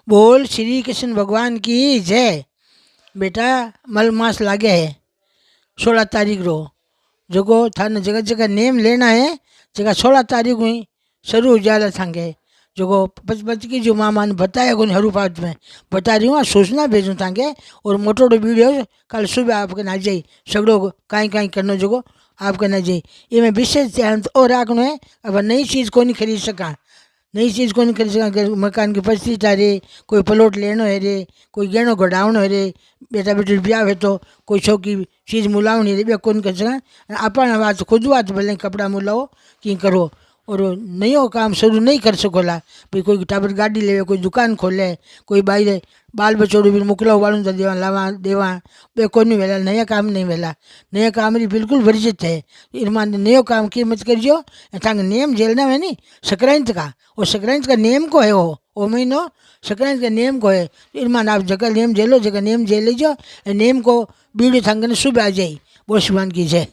बोल श्री कृष्ण भगवान की जय। बेटा मल मास लागे है 16 तारीख रो जोको थाने जगह जगह नेम लेना है जगह 16 तारीख हुई शुरू हो जाए थांगे जोको बच बच की जो मामा ने बताया कोई हरू पात में बता रही हूँ सूचना भेजूँ थांगे। और मोटो वीडियो कल सुबह आपके ना जाई सगड़ो कहीं कहीं करनो जोको आपके ना जाई। ये में विशेष ध्यान और रखना है। अब नई चीज़ को नहीं खरीद सका नई चीज़ को नहीं खरीद सका मकान की परिस्थिति आ रे कोई प्लॉट लेनो है रे कोई गहनो घटावनो है रे बेटा बेटी ब्याह है तो कोई छोकी चीज़ मुलावनी रे को नहीं कर सका अपन बात खुद बात भले कपड़ा मुलाओ कि करो। और नयो काम शुरू नहीं कर सकोला भाई कोई टाबर गाड़ी ले कोई दुकान खोले कोई बाहर बाल बच्चों भी मोकलाव वालू तो देवा लावा देवा बे कोई नहीं वेला नया काम नहीं वेला नया काम री बिल्कुल वर्जित है। इरमान नयो काम की मत करियो थांग नियम जेलना है नी संक्रांत का और संक्रांत का नियम को है वो महीनो संक्रांत का नियम को है। इरमान आप जगह नियम जेलो जगह नियम जेल लीजो नियम को बीड़ी थांग ने सुबह आ जाई। बोल शिवान की जय।